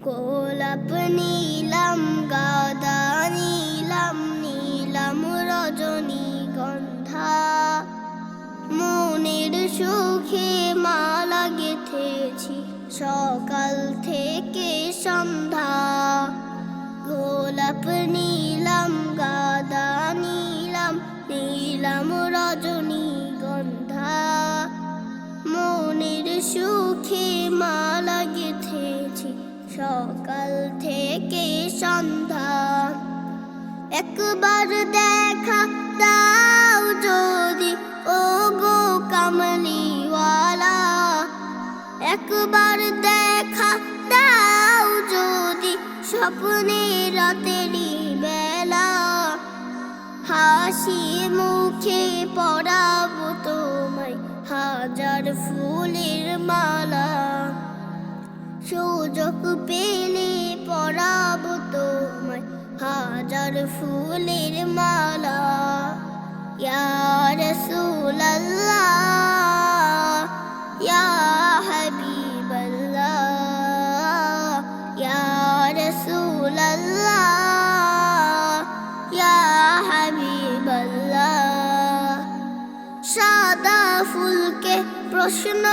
গোলাপ নীলাম গাঁদা নীলাম নীলাম রজনীগন্ধা, মনের সুখে মালা গেঁথেছি সকাল থেকে সন্ধ্যা। গোলাপ নীলাম গাঁদা নীলাম নীলাম রজনীগন্ধা, মনের সুখে মালা গেঁথেছি সকাল থেকে সন্ধ্যা। একবার দেখা দাও যদি ও গো কামলিওয়ালা, একবার দেখা দাও যদি স্বপ্নে রাতেরই বেলা, হাসি মুখে পরাবো তোমায় হাজার ফুলের মালা। সুযোগ পেলে পরাবো তোমায় হাজার ফুলের মালা। ইয়া রাসূলাল্লাহ ইয়া হাবিবাল্লাহ, ইয়া রাসূলাল্লাহ ইয়া হাবিবাল্লাহ। সাদা ফুলকে প্রশ্ন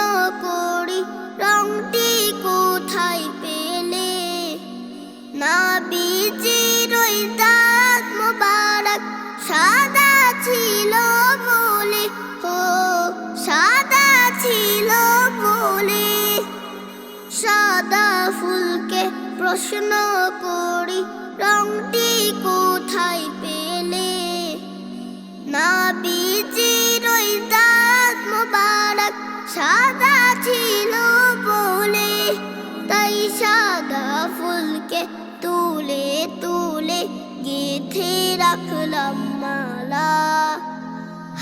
করি রংটি কোথায় পেলে, নবীজির ওই দাঁত মোবারক সাদা ছিল বলে, ও সাদা ছিল বলে। সাদা ফুলকে প্রশ্ন করি রংটি কোথায় পেলে, নবীজির ওই দাঁত মোবারক সাদা ছিল বলে। তাই সাদা ফুলকে তুলে তুলে গেঁথে রাখলাম মালা,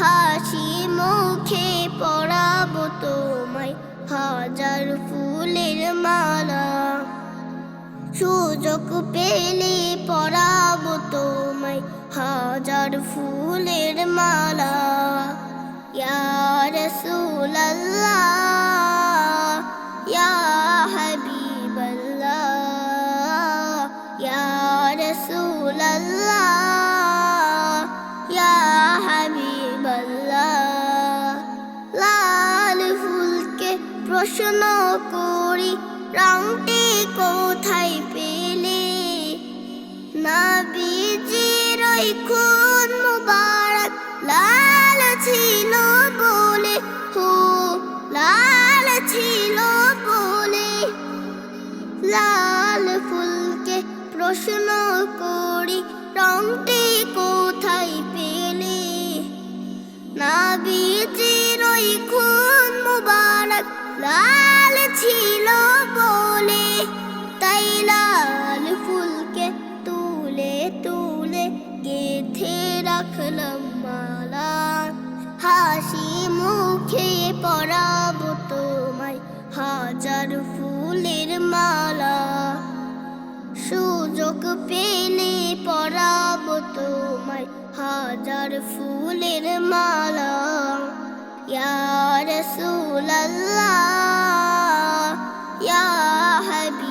হাসি মুখে পরাবো তোমায় হাজার ফুলের মালা। সুযোগ পেলে পরাবো তোমায় হাজার ফুলের মালা। ইয়া রাসূলাল্লাহ ইয়া হাবিবাল্লাহ, ইয়া রাসূলাল্লাহ ইয়া হাবিবাল্লাহ। লাল ফুলকে প্রশ্ন করি রংটি কোথায় পেলে, নবীজির ওই খুন মুবারক লাল ছিল বলে, হো লাল ছিল বলে। লাল ফুলকে প্রশ্ন করি রংটি কোথায় পেলে, নবীজির ওই খুন মুবারক লাল ছিল বলে। তাই লাল ফুলকে তুলে তুলে গেঁথে রাখলাম মালা, হাসি মুখে পরাবো তোমায় হাজার ফুলের মালা। সুযোগ পেলে পরাবো তোমায় হাজার ফুলের মালা। ইয়া রাসূলাল্লাহ ইয়া হাবিবাল্লাহ।